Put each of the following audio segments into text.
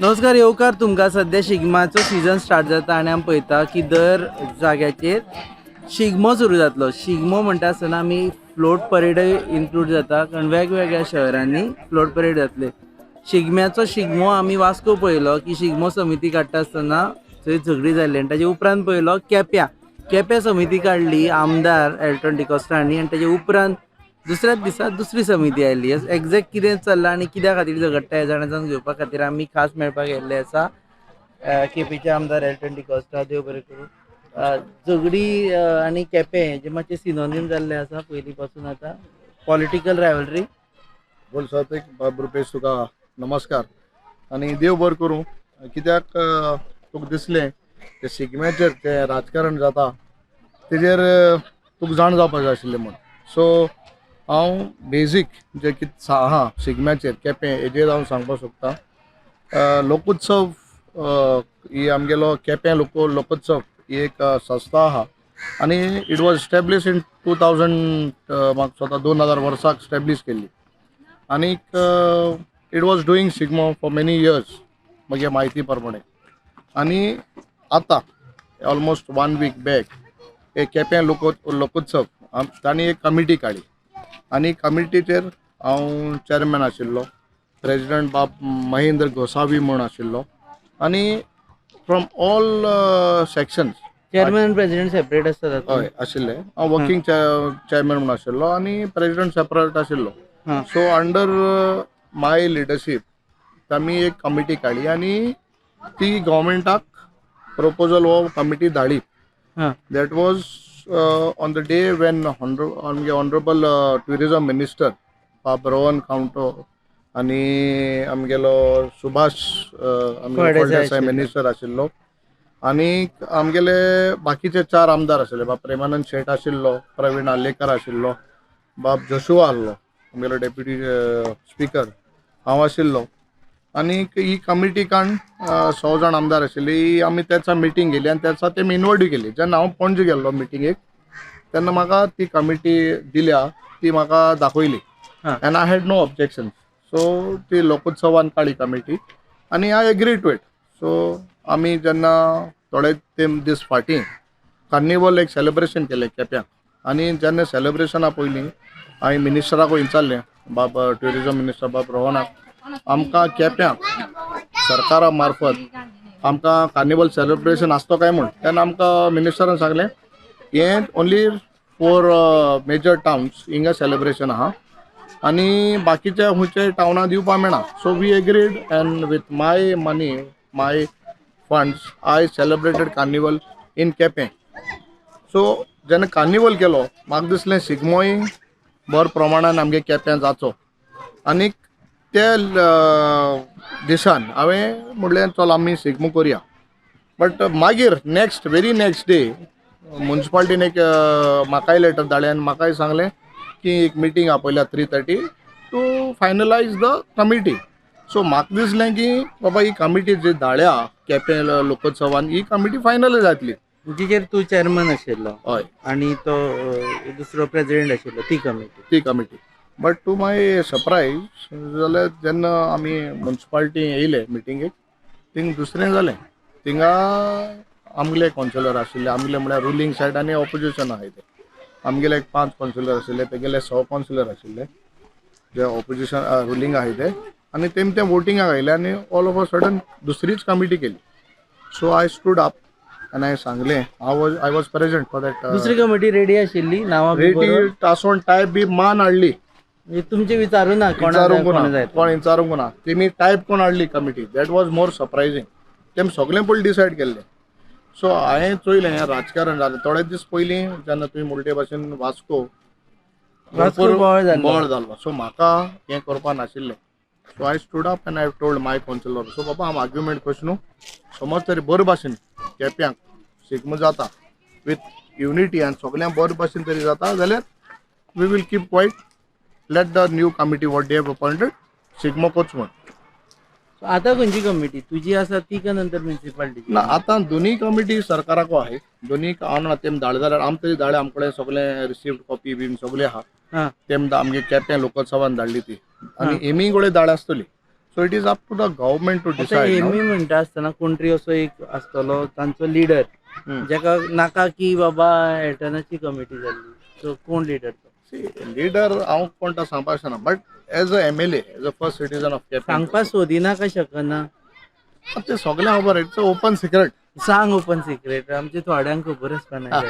नमस्कार येवकार तुमकां सध्या शिगमाचो सीजन स्टार्ट जाता आनी आमी पळयता की दर जाग्याचेर शिगमो सुरू जातलो. शिगमो म्हणटा आसतना आमी फ्लोट परेडय इन्क्लूड जाता कारण वेगवेगळ्या शहरांनी फ्लोट परेड जातले. शिगमो आमी वास्को पळयलो की शिगमो समिती काडटा आसतना थंय झगडी जाल्ली आनी ताजे उपरांत पळयलो केप्यां समिती काडली आमदार एल्टन डिकोस्टा हांणी आनी ताजे उपरांत दुसऱ्याच दिसा दुसरी समिती आयली. एक्झॅक्ट कितें चल्लां आनी कित्या खातीर झगडटा ह्या जाणां घेवपा खातीर आमी खास मेळपाक गेल्ले आसा केपीचे आमदार एल्टन डिकोस्टा देव बरें करूं. झगडी आनी केपें जे मातशें सिनोनीम जाल्ले आसा पयलीं पासून आतां पॉलिटिकल रायवलरी. बोल साथीक बाब रुपेश तुका नमस्कार आनी देव बरें करूं. कित्याक तुका दिसलें ते शिगम्याचेर ते राजकारण जाता तेजेर तुका जाण जावपाक जाय आशिल्लें म्हूण. सो हांव बेजीक जे कितें आहा शिगम्याचेर केपें हेजेर हांव सांगपाक सोदतां. लोकोत्सव ही आमगेलो केपें लोकोत्सव ही एक संस्था आहा आनी इट वॉज एस्टॅब्लीश इन 2000 म्हाका स्वता 2000 वर्साक एस्टॅब्लीश केल्ली आनीक it was doing Shigmo for many years म्हजे म्हायती प्रमाणे. आनी आतां ऑलमोस्ट 1 वीक बॅक एक केपें लोकोत्सव तांणी एक कमिटी काडली आनी कमिटीचेर हांव चेअरमॅन आशिल्लो. प्रेजिडेंट बाब महेंद्र गोसावी म्हूण आशिल्लो आनी फ्रॉम ऑल सेक्शन्स चेअरमॅन आनी प्रेसिडेंट सेपरेट आसतात. हय आशिल्ले. हांव वर्किंग चेअरमॅन म्हूण आशिल्लो आनी प्रेजिडेंट सेपरेट आशिल्लो. सो अंडर माय लिडरशीप आमी एक कमिटी काडली आनी ती गव्हर्मेंटाक प्रपोजल हो कमिटी धाडली. That was on the day when आमगे ऑनरेबल ट्युरिजम मिनिस्टर बाब रोहन कावंटो आनी आमगेलो सुभाष फळदेसाय मिनिस्टर आशिल्लो आनी आमगेले बाकीचे 4 आमदार आशिल्ले. बाब प्रेमानंद शेट आशिल्लो, प्रवीण आल्लेकर आशिल्लो, बाब जोशुआ आसलो आमगेलो डेप्युटी स्पीकर, हांव आशिल्लो आनी ही कमिटी काण 100 जाण आमदार आशिल्ली. आमी त्याचा मिटींग गेली आनी त्याचा तेमी इनवायट केली. जेन्ना हांव पणजे गेल्लो मिटींगेक तेन्ना म्हाका ती कमिटी दिल्या ती म्हाका दाखयली and I had no objection. So ती लोकोत्सवान काडली कमिटी आनी I agree to it. So आमी जेन्ना थोडे दीस फाटीं कार्निवल एक सेलिब्रेशन केलें केप्यां आनी जेन्ना सेलिब्रेशना पयलीं हांवें मिनिस्टराक विचारलें बाब ट्युरिजम मिनिस्टर बाब रोहनाक आमकां केप्यां सरकारा मार्फत आमकां कार्निवल सेलिब्रेशन आसतो काय म्हूण. तेन्ना आमकां मिनिस्टरान सांगलें हें ओन्ली फॉर मेजर टाउन्स हिंगा सेलिब्रेशन आहा आनी बाकीच्या खंयच्या टाउनां दिवपा मेळना. So we agreed and with my money my funds I celebrated carnival in Quepem. So जेन्ना कार्निवल केलो म्हाका दिसलें शिगमोय बरो प्रमाणान आमगे केप्यां जाचो आनीक ते दिसान हांवें म्हणलें चल आमी शिगमो करया. बट मागीर वेरी नेक्स्ट डे म्युन्सिपाल्टीन एक म्हाकाय लेटर धाडलें आनी म्हाकाय सांगलें की एक मिटींग आपयल्या 3:30 to finalise the committee. So म्हाका दिसलें की बाबा ही कमिटी जी धाडल्या केपें लोकोत्सवान ही कमिटी फायनल जातली. जिचेर तूं चेअरमॅन आशिल्लो. हय आनी तो दुसरो प्रेसिडेंट आशिल्लो ती committee. But to my surprise जाल्यार जेन्ना आमी म्युन्सिपाल्टी येयले मिटिंगेक थिंग दुसरें जालें. थिंगा आमगेले कावन्सिलर आशिल्ले आमगेले म्हळ्यार रुलींग सायड आनी ऑपोजिशन आहाय ते. आमगेले 5 कावन्सिलर आशिल्ले तेगेले 100 कावन्सिलर आशिल्ले जे ऑपोजिशन रुलींग आहाय ते आनी ते वोटिंगाक आयले आनी ऑल ऑफ अ सडन दुसरीच कमिटी केली. सो आय स्टूड अप आनी हांवें सांगलें I was present for that. दुसरी कमिटी रेडी आशिल्ली नांवां रेडी तासोन टायप बी मान हाडली. तुमचे विचारूं ना कोण विचारूंक ना तेमी टायप कोण हाडली committee. That was more surprising. तेम सगळें पयलीं डिसायड केल्लें. सो हांवें चोयलें हें राजकारण जालें. थोडे दीस पयलीं जेन्ना तुवें म्हणटे भाशेन वास्को बोवाळ जाल्लो. सो म्हाका हें करपा नाशिल्लें. So I stood up end I told my councillor so बाबा हांव आर्ग्युमेंट कशें न्हू समज तरी बरे भाशेन केप्यांक शिगमो जाता विथ युनिटी आनी सगळ्यांक बरे भाशेन तरी जाता जाल्यार we will keep quiet let the new committee what they have appointed Shigmo कोच म्हूण. आतां खंयची कमिटी तुजी आसा ती काय नंतर म्युन्सिपाल्टीची? ना आतां दोनी कमिटी सरकाराको आहाय. दोनी हांव तेम धाडले जाल्यार आमी तरी धाडले आमचे कडेन सगळें रिसिव्ड कॉपी बीन सगळें आहा. तेम आमगे केपें लोकोत्सवान धाडली ती आनी एमी कडेन धाड आसतली. So it is up to the government to आता डिसाइड. एमी म्हणटा आसतना कोण असो एक आसतलो तांचो लिडर जेका नाका की बाबा एटर्नाची कमिटी जाल्ली, सो कोण लिडर तो लीडर हांव कोण तो सांगपाक शकना, but as a MLA, as a first citizen of Quepem सांगपाक सोदिना काय शकना. ते सगळ्यांक खबर, इट्स ओपन सिक्रेट. सांग ओपन सिक्रेट, आमचे थोड्यांक खबर आसता ना.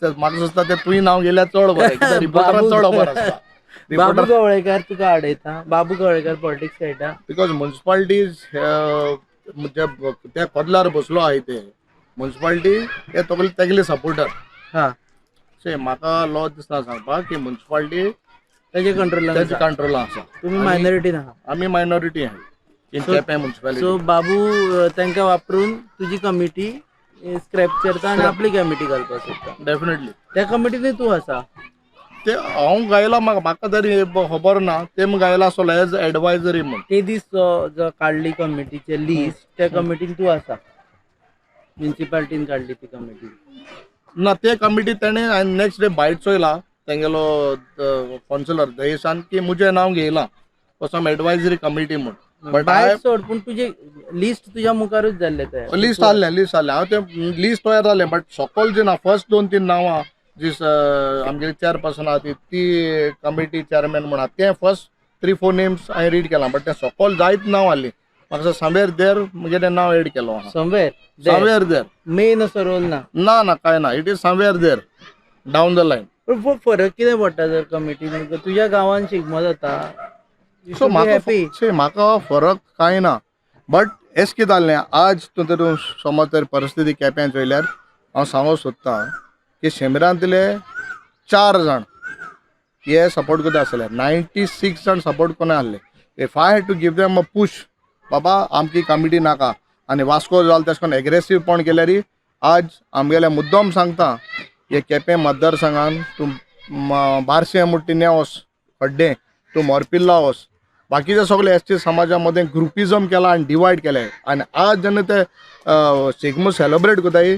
म्हाका दिसता ते तुवें नांव गेल्यार चड बरें, रिपोर्टरान चड खबर आसता. बाबू गवळेकर तुका आडयता, बाबू गवळेकर पॉलिटिक्स खेळटा. बिकॉज म्युन्सिपालिटीज त्या कोदलार बसलो आहाय ते म्युन्सिपालिटी हे तगले तेगले सपोर्टर. हा से म्हाका लॉ दिसता सांगपाक की म्युन्सिपालिटी त्याच्या कंट्रोलान त्याच्या कंट्रोलान आसा. तुम्ही मायनॉरिटीन आहा. आमी मायनॉरिटी आहाय इन केपें म्युन्सिपालिटी. सो बाबू तांकां वापरून तुजी कमिटी स्क्रॅप करता आनी आपली कमिटी घालपाक सोदता. डेफिनेटली त्या कमिटीन तूं आसा. ते हांव गायला, म्हाका तरी खबर ना, ते गायला आसलो एज एडवायजरी म्हूण. ते दीस जो काडली कमिटीचे लिस्ट, त्या कमिटीन तूं आसा. म्युन्सिपालिटीन काडली ती कमिटी ना, ते कमिटी तेणे नेक्स्ट डे बायट चोयला तेंगेलो काउन्सिलर दयेशान की मुझे नाव घेयला फॉर सम एडवायजरी कमिटी म्हूण. बट बायट सोड, पूण तुजे लिस्ट तुज्या मुखारूच जाल्ले ते. लिस्ट आहलें हांव ते लिस्ट तयार जालें, बट सकयल जी ना फर्स्ट 2-3 नांवां जी आमगे चेअरपर्सन आहा ती कमिटी चेअरमॅन म्हण आहा ते फर्स्ट 3-4 नेम्स हांवें रीड केला, बट ते सकयल जायत नांव आहली. म्हाका समवेर देर म्हजें नांव एड केलो आहा. समवेर देर मेन असो रोल ना. ना काय ना, it is somewhere there down the line. पूण फरक कितें पडटा जर कमिटीन तुज्या गांवांत शिगमो जाता. सो म्हाका फरक कांय ना, बट एस कितें जाल्लें आज तूं समज तर परिस्थिती केप्यां चोयल्यार हांव सांगूंक सोदतां की शेमिरांतले 4 जाण हे सपोर्ट करता आसले, 96 जाण सपोर्ट कोन्ना आहले. If I had to give them a push, बाबा आमची कमिटी नाका आनी वास्को जाल तशें करून एग्रेसीव केल्यार आज आमगेले मुद्दम सांगता हे केपें मतदारसंघान तूं बारशें मुट्टीने वच, खड्डे तूं मोरपिल्ला वच, बाकीचे सगळे ST समाजामध्ये ग्रुपिजम केला आणि डिवायड केले. आणि आज जेन्ना ते शिगमो सेलिब्रेट करताय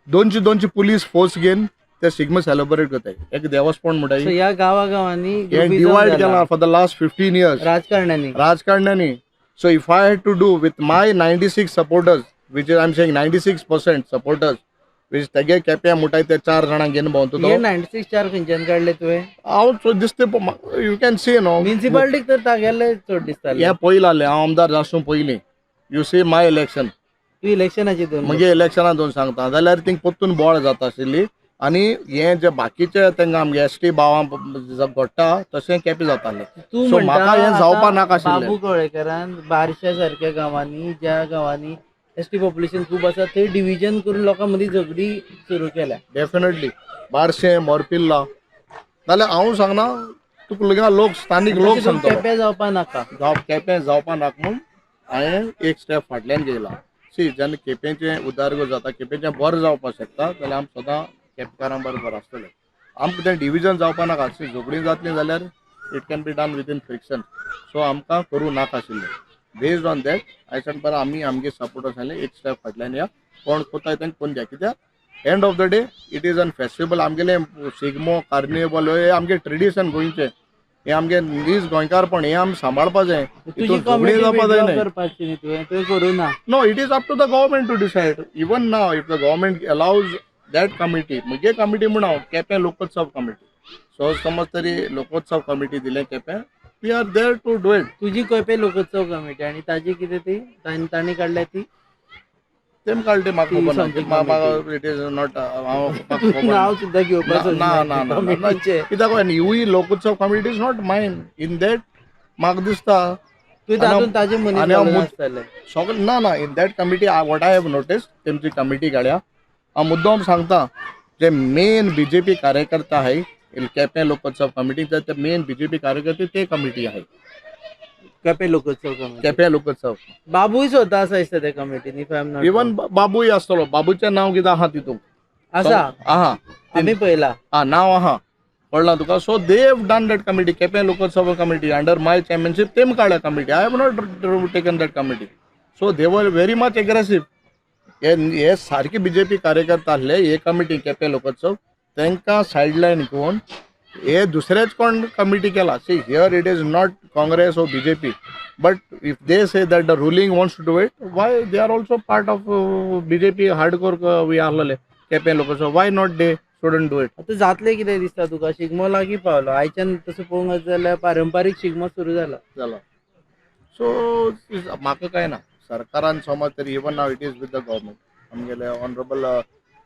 200 पुलीस फोर्स घेवन ते शिगमो सेलिब्रेट करताय. एक देवस्थान म्हणटाय ह्या गावांनी हे डिवायड केला फॉर द लास्ट 15 years राजकारण्यांनी. So if I had to do with my 96 supporters, which is I am saying 96% supporters, which तेगे केप्या मुठाय ते 4 जाणांक घेवन भोंवतो तो 96 4 खंयच्यान काडले तुवें. हांव सो दिसते यू कॅन सी नो म्युन्सिपालिटीक तर तागेले चड दिसताले. हे पयलीं आहलें, हांव आमदार आसूं पयलीं. यू सी माय इलेक्शन, तूं इलेक्शनाची दोन म्हगे इलेक्शनां दोन सांगता जाल्यार थिंग परतून बोळ जाता आशिल्ली. आनी हे जे बाकीचे तेंका आमगे ST भावां घडटा तशें केपें जातालें. तूं सो म्हाका हें जावपा नाका आशिल्लें. बाबू कवळेकरान बारशा सारक्या गांवांनी, ज्या गांवांनी ST पॉप्युलेशन खूब आसा थंय डिव्हिजन करून लोकां मदीं झगडी सुरू केल्या. डेफिनेटली बारशें मोरपिल्ला जाल्यार हांव सांगना तुका लोक स्थानीक लोक सांगता केपें जावपा नाका, केपें जावपा नाका म्हूण हांवें एक स्टेप फाटल्यान घेयला. सी जेन्ना केपेंचें उदारगत जाता, केपेंचें बरें जावपाक शकता जाल्यार आमी सदां केपेकारां बरोबर आसतले. आमकां तें डिव्हिजन जावपा नाका. सी झगडीं जातलीं जाल्यार it can be done within friction. So आमकां करूं नाका आशिल्लें. Based on that I said बरें आमी आमगे सपोर्टर्स आसले एक स्टेप फाटल्यान या, कोण कोताय तेंकां कोण द्या. कित्याक end of the day it is an festival. आमगेले शिगमो कार्निवल हे आमगे ट्रेडिशन गोंयचे, हे आमगे नीज गोंयकारपण हे आमी सांबाळपा जाय. झगडी जावपा जायना. No, it is up to the government to decide. Even now if the government allows that committee, म्हगे कमिटी म्हूण हांव केपें लोकोत्सव कमिटी, सो समज तरी लोकोत्सव कमिटी दिलें Quepem, we are there to do it. तुजी केपें लोकोत्सव कमिटी आनी ताजी कितें ती तांणी काडल्या ती तेम काडली म्हाका खबर ना. इट इज नॉट नांव सुद्दां घेवपाक ना. कित्याक ही Lokotsav committee is not mine. In that म्हाका दिसता ताजे मनीस सगळें ना in that committee what I have notice तेमची कमिटी काड्या. हांव मुद्दम सांगता जे मेन BJP कार्यकर्ता आहाय केपें लोकोत्सव कमिटी, ते मेन BJP कार्यकर्ते ते कमिटी आहाय केपें लोकोत्सव कमिटी. केपें लोकोत्सव बाबूय स्वता आसा दिसता त्या कमिटीन. इवन बाबूय आसतलो. बाबूचें नांव कितें आहा तितून आसा, आहा आमी पळयला नांव आहा, कळना तुका. So they have done that committee. Quepem Lokotsav committee under my championship तेम काडल्या committee. I have not taken that committee. So they were very much aggressive. हे सारके BJP कार्यकर्ता आसले हे कमिटी केपें लोकोत्सव, तांकां सायडलायन घेवन हे दुसरेच कोण कमिटी केला. See here it is not Congress or BJP, but if they say that the ruling wants to do it, why they are also part of BJP hardcore we आलेले केपें लोक, so why not they shouldn't do it. आता जातले कितें दिसता तुका? शिगमो लागीं पावलो, आयच्यान तसं पळोवंक जाल्यार पारंपारीक शिगमो सुरू जाला. सो म्हाका काय ना, सरकारान समज तरी even now it is with the government आमगेले ऑनरेबल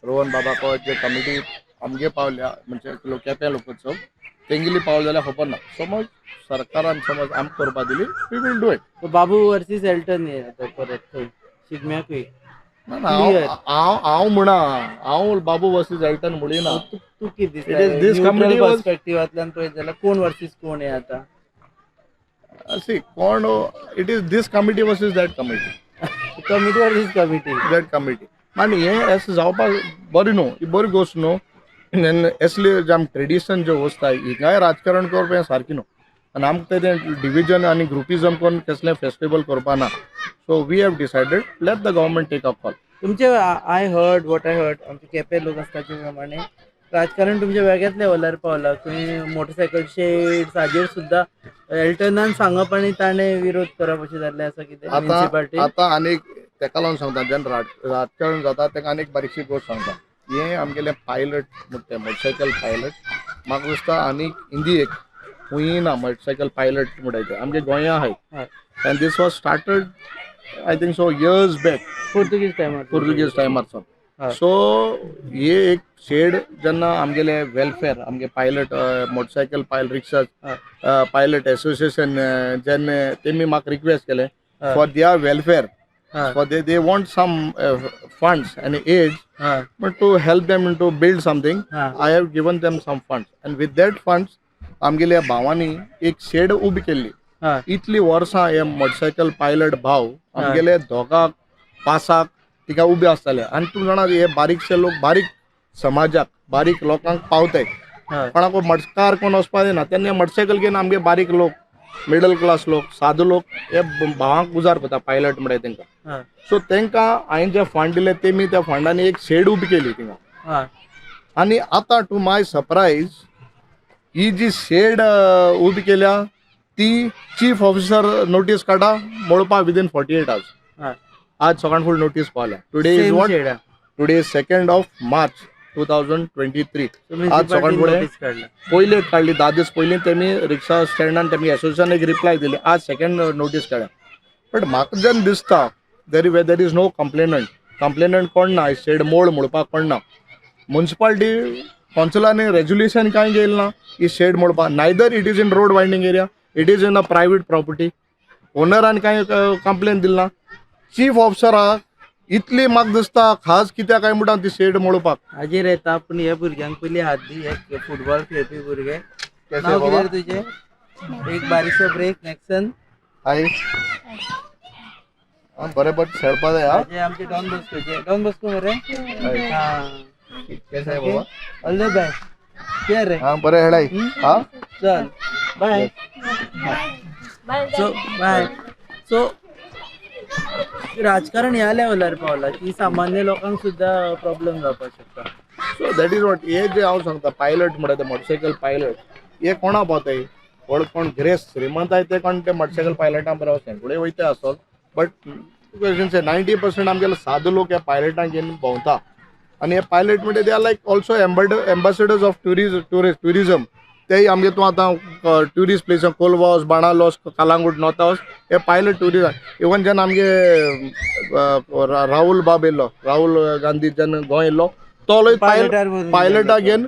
रोहन बाबा को जे कमिटी आमगे पावल्या म्हणजे केपें लोकोत्सव तेंगेली पावले जाल्यार खबर ना. समज सरकारान समज आमकां करपा दिली we will do it. Babu versus Elton हे आता परत थंय शिगम्याकूय. हांव म्हणा, हांव बाबू वर्सीस एल्टन म्हणिना. तू कितें It is this दिसता committee was- पर्स्पेक्टिवांतल्यान पळयत जाल्यार कोण वर्सीस कोण हे आता? सी कोण it is this committee versus that committee. Committee versus committee. That committee आनी हे अशें जावपाक बरें न्हू, ही बरी गोश्ट न्हू. असले जे आम ट्रेडिशन जे वस्ता हिंगाय राजकारण करप हें सारकें न्हू. आनी आमकां तें डिविजन आनी ग्रुपिजम करून कसलें फेस्टिवल करपा ना. So we have decided let the government take a call. तुमचे आय हर्ड आमचे केपें लोक आसता ते प्रमाणे राजकारण तुमच्या वेगळ्याच लेवलार पावला. खंय मोटरसायकल शेड्स हाजेर सुद्दां एल्टनान सांगप आनी ताणें विरोध करप अशें जाल्लें आसा कितें म्युनिसिपालिटी? आतां आनीक तेका लागून सांगता, जेन्ना राजकारण जाता तेका आनीक बारीकशी गोश्ट सांगता. हे आमगेले पायलट म्हणटा मोटरसायकल पायलट म्हाका दिसता आनीक हिंदी खूंय ना मोटरसायकल पायलट म्हणटात आमगे गोंया आहाय. And this was started I think so years back Portuguese टायमारसून. सो हे एक शेड जेन्ना आमगेले वेलफेअर आमगे pilot motorcycle pilot rickshaw pilot association जेन्ना तेमी म्हाका रिक्वेस्ट केले for their welfare. For they want some funds and aid, but to help them to build something, I have given them some funds, and with that funds, आमगेल्या भावानी एक shade उबी केल्ली. इतली वर्सां हे मोटरसायकल पायलट भाव आमगेले दोगाक पासाक तिका उबे आसताले. आनी तूं जाणा हे बारीकशे लोक बारीक समाजाक बारीक लोकांक पावताय. कोणाक मडकार कोण वचपा दिना तेन्ना मोटरसायकल घेवन आमगे बारीक लोक मिडल क्लास लोक सादो लोक हे भावांक उजार करता पायलट म्हणटा तेंकां. सो तेंकां हांवें जे फंड दिले तेमी त्या फंडांनी एक शेड उबी केली थिंगा. आनी आतां टू माय सरप्रायज ही जी शेड उबी केल्या ती चीफ ऑफिसर नोटीस काडा मोडपा विदीन 48 hours. आज सकाळ फूल नोटीस पावल्या. Today is what? Today is 2nd March 2023. आज सकाळ फुडें पयले काडली 10 दीस पयलीं तेमी रिक्षा स्टँडान तेमी एसोसिएशन एक रिप्लाय दिली. आज सेकंड नोटीस काडल्या. बट म्हाका जेन्ना दिसता देर इज नो कंप्लेनंट कोण ना. शेड मोड म्हणपाक कोण ना. म्युनिसिपालिटी कावन्सिलांनी रेजोल्युशन कांय घेयलें ना ही शेड मोडपा. Neither it is in road widening area, it is in a private property. ओनरान कांय कंप्लेन दिली ना. चीफ ऑफिसराक इतली म्हाका दिसता खास कित्याक काय म्हणटा ती शेड मोडपाक. हाजेर येता पूण ह्या भुरग्यांक पयलीं हात दी. एक फुटबॉल खेळपी भुरगे. नांव कितें रे तुजें? एक बारीकसो ब्रेक नॅक्सन. हाय बरें बट खेळपा जाय. आमचे डॉन बॉस्को मरे. केस आहे बाबा. All the best. केअर रे. बरें खेळाय. चल बाय. बाय. सो राजकारण ह्या लेवलार पावला की सामान्य लोकांक सुद्धा प्रॉब्लेम जावपाक शकता. सो दॅट इज वॉट हे जे हांव सांगता पायलट म्हणटा ते मोटरसायकल पायलट हे कोणा पावताय कोण ग्रेस श्रीमंत आहे ते कोण ते मोटरसायकल पायलटां बरें वचनाय फुडें वयता आसत. बट 90% आमगेले सादो लोक ह्या पायलटांक घेवन भोंवता. आनी हे पायलट म्हणजे they are like also ambassadors of tourism. तेय आमगे तूं आतां ट्युरिस्ट प्लेस कोलवास बाणावलोस कालांगूट नॉर्थावस हे पायलट ट्युरिझम. इवन जेन्ना आमगे राहुल बाब येयल्लो राहुल गांधी जेन्ना गोंय येयल्लो तो पायलटाक घेवन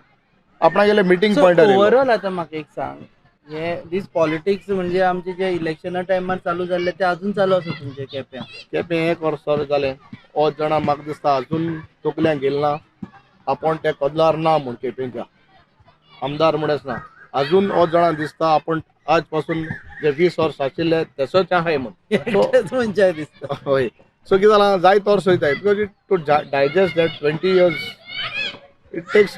आपणागेले मिटींग पॉयंटार. ओवरऑल आतां म्हाका एक सांग हे दीस पॉलिटिक्स म्हणजे आमचे जे इलेक्शना टायमार चालू जाल्ले ते अजून चालू आसा तुमचे केपें? एक वर्स जालें. 8 जाणां म्हाका दिसता अजून तकल्यांक गेल ना. आपूण ते कदलार ना म्हूण केपेंच्या आमदार म्हणूनच ना. अजून 8 जाणां दिसता आपूण आज पासून जे 20 वर्स आशिल्ले तेसोच आहाय म्हूण दिसता. हय. सो कितें जालां जायत वर्स वयताय because to digest that 20 years it takes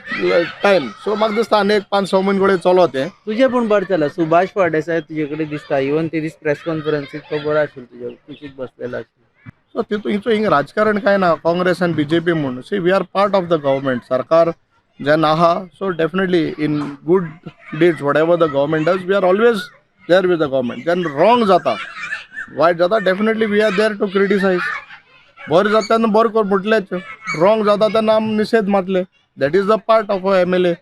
time. So म्हाका दिसता आनी एक 5-6 म्हयने कडेन चलो तें. तुजें पूण बरें चला. सुभाष फळदेसाय तुजे कडेन दिसता इवन ते दीस प्रेस कॉन्फरन्सीक तो बरो आशिल्लो तुजे कुशीक बसलेलो आशिल्लो. सो हिंग राजकारण काय ना काँग्रेस आनी BJP म्हणून. See we are part of the government. सरकार जेन्ना आहा so definitely in good deeds whatever the government does we are always there with the government. जेन्ना रॉंग जाता वायट जाता definitely we are there to criticise. बरें जाता तेन्ना बरें कर म्हटलेच, रॉंग जाता तेन्ना आमी निशेध मारले. That is the part of a MLA.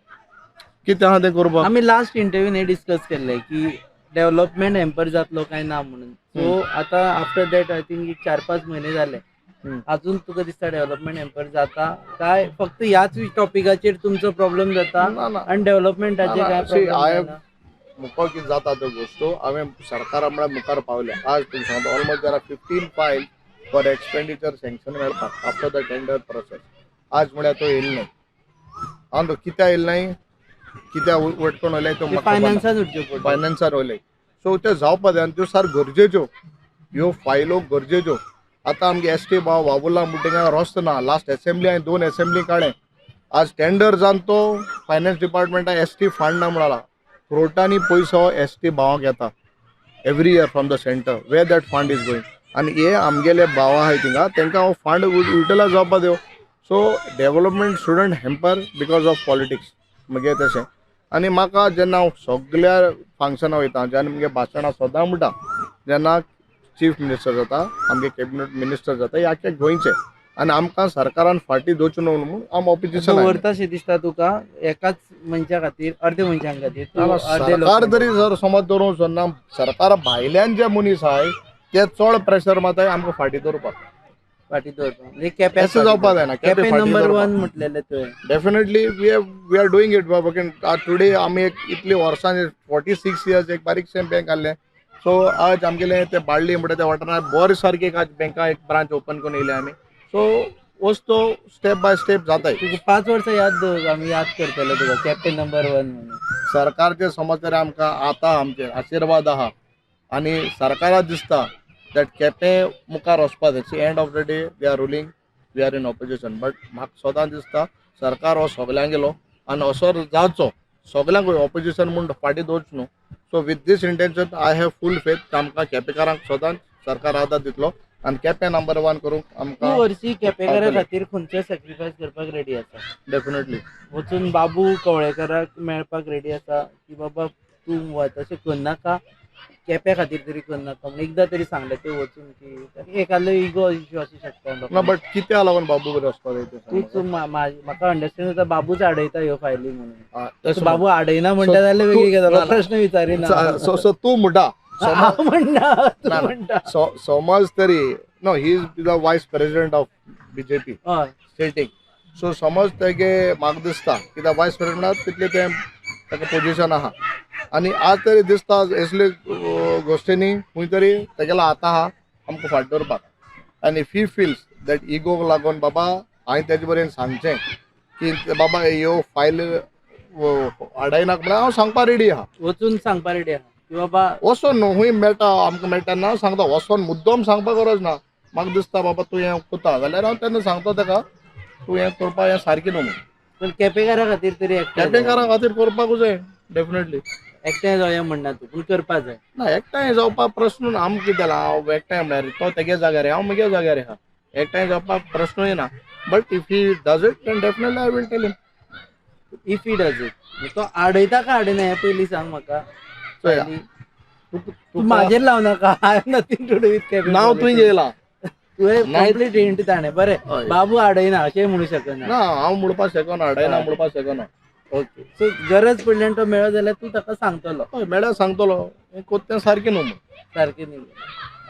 कितें आहा तें करपाक. आम्ही लास्ट इंटरव्यून हे डिस्कस केल्ले की डेव्हलपमेंट हॅम्पर जातलो काय ना म्हणून. सो आता आफ्टर दॅट आय थिंक 4-5 महिने झाले, अजून तुका दिसता डेव्हलपमेंट हॅम्पर जाता काय फक्त ह्याच टॉपिकाचेर तुमचो प्रॉब्लेम जाता ना, ना. आणि डेव्हलपमेंटाचे काय प्रॉब्लेम जाता? मुको कितें जाता त्यो गोश्टो हांवें सरकारा म्हळ्यार मुखार पावल्या. आज तुमी सांगता almost there are 15 file for expenditure sanction मेळपाक आफ्टर द टेंडर प्रोसेस. आज म्हळ्यार तो येयलो नाही. आनी तो कित्याक येयलो नाही, कित्याक वटकून वयले तो फायनान्सान उठच्यो पडटा. फायनान्सार वयले. सो ते जावपा जाय आनी त्यो सार गरजेच्यो. ह्यो फायलो गरजेच्यो. आतां आमगे ST भाव बाबुला मुटिंगा रस्तो ना. लास्ट असेंब्ली हांवें 2 असेंब्ली काडले. आज टेंडर जावन तो फायनान्स डिपार्टमेंटा ST फंड ना म्हणाला. कोर्टांनी पयसो ST भावांक येता every year from the centre. Where that fund is going. आनी हे आमगेले भाव आहाय थिंगा तेंकां हो फंड युटिलायज जावपा दिवं. So development shouldn't hamper because of politics म्हगे तशें. आनी म्हाका जेन्ना हांव सगळ्या फंक्शनां वयता जेन्ना म्हगे भाशणां सदां म्हणटा जेन्ना चीफ मिनिस्टर जाता आमगे कॅबिनेट मिनिस्टर जाता हे आख्खे गोंयचे आनी आमकां सरकारान फाटीं दवरचें न्हू म्हणून आमी ऑपोजिशन व्हरता अशें दिसता तुका एकाच मनशा खातीर अर्दे मनशां खातीर तूं अर्दे सरकार तरी जर समज दवरूंक सोदना. सरकार भायल्यान जे मनीस आहाय ते चड प्रेशर मारताय आमकां फाटीं दवरपाक. फाटीं दवरता म्हणजे केप्यां असं जावपा जायना. केपें नंबर 1 म्हटलेलें तुवें. Definitely we are doing it because today आमी एक इतली वर्सां 46 इयर्स एक बारीकशें बँक आहलें. सो आज आमगेलें ते बाळ्ळी म्हणटा त्या वाठारांत बरें सारकें आज बँका एक ब्रांच ओपन करून येयले आमी. सो वस्तो स्टेप बाय स्टेप जाताय. तुका 5 वर्सां याद दवर आमी याद करतले तुका केपें नंबर 1 म्हणून. सरकारचे समज तरी आमकां आतां आमचे आशिर्वाद आहा आनी सरकाराक दिसता दॅट केपें मुखार वचपा जाय. End of the day they are ruling we are in opposition. But म्हाका सदां दिसता सरकार हो सगल्यांगेलो आनी असो जावचो. सगल्यांक ऑपोजिशन म्हूण फाटीं दवरचें न्हू. So with this intention I have full faith आमकां केपेकारांक सदां सरकार आदार दितलो आनी केपें नंबर 1 करूंक आमकां. तूं हरशीं केपेकारा खातीर खंयचो सॅक्रिफायस करपाक रेडी आसा? डेफिनेटली वचून बाबू कवळेकराक मेळपाक रेडी आसा की बाबा तूं तशें करनाका केप्या खातीर तरी करनाका म्हणून एकदां तरी सांगलें तें वचून की एखादो इगो इश्यू आसूं शकता. ना बट कित्याक लागून बाबू बरें वचपाक जाय तें तूंच म्हाका अंडरस्टँड जाता बाबूच आडयता ह्यो फायली म्हणून. सांग. बाबू आडयना म्हणटा जाल्यार वेगळी गजाल. प्रश्न विचारिना. सो तूं म्हणटा हांव म्हणना तूं म्हणटा. समज तरी नो ही इज द वायस प्रेसिडेंट ऑफ BJP हय स्टेटीक. सो समज तेगे म्हाका दिसता कित्याक वायस प्रेसिडेंटाक तितलें तें ताका पोजिशन आहा आनी आज तरी दिसता असले गोश्टींनी खंय तरी तेगेलो हात आहा आमकां फाट दवरपाक. आनी इफ ही फील्स दॅट इगोक लागून बाबा हांवें तेजे बरेन सांगचें की बाबा ह्यो फायल आडायनाक म्हळ्यार हांव सांगपा रेडी आहा. वचून सांगपा रेडी आहा की बाबा वचोन न्हू खूंय मेळटा आमकां मेळटा ना सांगता. वचोन मुद्दम सांगपाक गरज ना. म्हाका दिसता बाबा तूं हें कोता जाल्यार हांव तेन्ना सांगता ताका तूं हें करपा हें सारकें न्हू म्हणून. पण केपेकारा खातीर तरी केपेकारा खातीर करपाकूच जाय डेफिनेटली. एकठांय जावया म्हणना तूं पूण करपा जाय. ना एकठांय जावपाक प्रश्न ना. आमकां कितें जालां हांव एकठांय म्हळ्यार तो तेगे जाग्यार हांव म्हगे जाग्यार आहा. एकठांय जावपाक प्रश्नूय ना. But if he does it then definitely I will tell him. If he does it तो आडयता का आडयना हें पयलीं सांग म्हाका. तूं म्हाजेर लाव नाका. I have nothing to do with Quepem. नांव तुवें घेयलां. तुवें कंप्लीट हिंट ताणें बरें. बाबू आडयना अशें म्हणूं शकना. ना हांव म्हणपाक शकना आडायना म्हणपाक शकना. ओके सो गरज पडल्यान तो मेळ्ळो जाल्यार तूं ताका सांगतलो. हय मेळ्ळ्यार सांगतलो हें कोत्तें सारकें न्हू म्हणून. सारकें न्ही.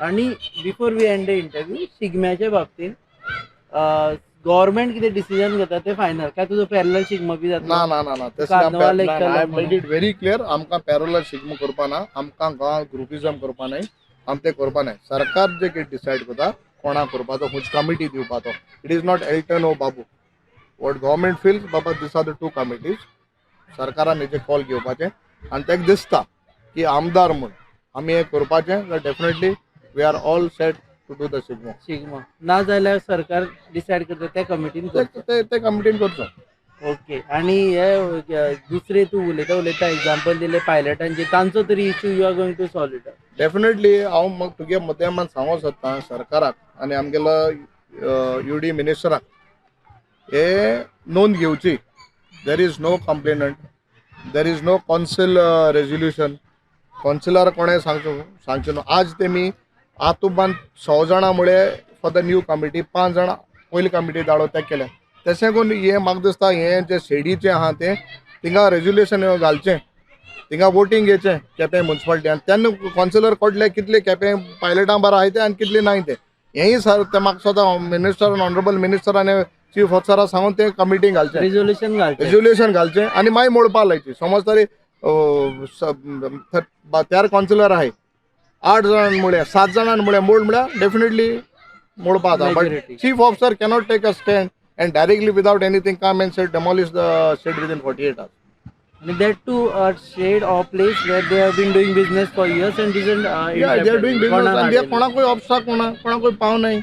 आनी before we end the interview शिगम्याच्या बाबतींत गव्हर्मेंट कितें डिसिजन घेता तें फायनल काय तुजो पॅरलल शिगमो बी जाता? ना ना ना ना तशें I made it very clear. आमकां पॅरलल शिगमो करपा ना. आमकां गोंयांत ग्रुपिजम करपा न्हय. आमी तें करपा न्हय. सरकार जे कितें डिसायड करता कोणाक करपाचो खंयची कमिटी दिवपाचो. इट इज नॉट एल्टन ओ बाबू. वॉट गव्हर्मेंट फील्स बाबा दिस आर द 2 कमिटीज. सरकारान हेजे कॉल घेवपाचें आनी तेका दिसता की आमदार म्हूण आमी हें करपाचें जाल्यार definitely we are all set to do the Shigmo. ना जाल्यार सरकार डिसायड करता त्या कमिटीन ते कमिटीन करचो. ओके. आनी हे दुसरे तूं उलयता एग्जाम्पल दिले पायलटांचे तांचो तरी issue you are going to solve it? Definitely हांव तुगे माध्यमान सांगूंक सोदतां सरकाराक आनी आमगेलो UD मिनिस्टराक हे नोंद घेवची there is no complainant, there is no council resolution. Councillor कोणें सांगचें न्हू. आज तेमी आतुबान 6 जाणां फॉर द न्यू कमिटी 5 जाणां पयली कमिटी धाडो ते केल्या. तशें करून हे म्हाका दिसता हे जे शेडीचे आहा ते तिंगा रेजोल्युशन घालचें, तिंगा वोटींग घेवचें केपें म्युन्सिपालिटीन. तेन्ना काउन्सिलर कोडले कितले केपें पायलटां बरो आहाय ते आनी कितले नाय ते. हेंय सर ते म्हाका सदां मिनिस्टर ऑनरेबल मिनिस्टर आनी चीफ ऑफिसरा सांगून ते कमिटींग घालचें, रेजोल्युशन घालचें आनी मागीर मोडपा लायची. समज तरी 13 काउन्सिलर आहाय, 8 जाणां मुळे 7 जाणां मुळे मोड म्हळ्यार डेफिनेटली मोडपा जाता. But chief officer cannot take a stand and directly without anything come and say demolish the shed within 48 hours. And that too a shed or place where they have been doing business for years and isn't Yeah, they are doing business and they कोणा कोई obstacle कोणा कोई पाव नाही,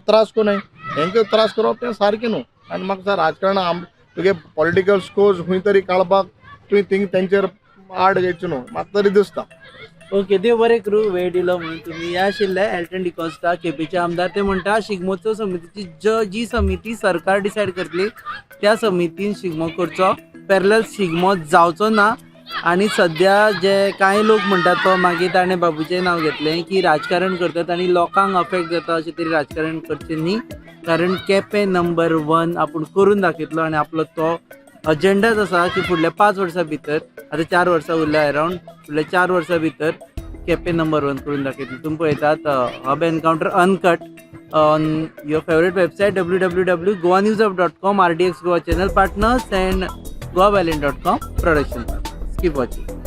त्रास को नाही. हेंका त्रास करप तें सारकें न्हू. आनी म्हाका राजकारण तुगे पॉलिटिकल स्कोर्स खंय तरी काडपाक तुवें तेंचेर आड घेवचें न्हू म्हाका तरी दिसता. ओके, देव बरें करूं वेळ दिलो म्हणून. तुम्ही हे आशिल्ले एल्टन डिकॉस्टा केपेचे आमदार. ते म्हणटा शिगमोत्सव समितीची जी समिती सरकार डिसायड करतली त्या समितीन शिगमो करचो, पॅरलल शिगमो जावचो ना. आणि सध्या जे कांय लोक म्हणटात तो मागीर ताणें बाबूचें नांव घेतलें की राजकारण करतात आनी लोकांक अफेक्ट जाता अशें तरी राजकारण करचें न्ही. कारण केपें नंबर 1 आपूण करून दाखयतलो आनी आपलो तो अजेंडाच आसा की फुडल्या 5 वर्सां भितर, आतां 4 वर्सां उरल्या अरावंड, फुडल्या 4 वर्सां भितर केपें नंबर 1 करून दाखयतलो. तुमी पळयतात hub encounter uncut on your favourite website www.goanewsup.com, RDX Goa channel partners and goavaliant.com production. Keep watching.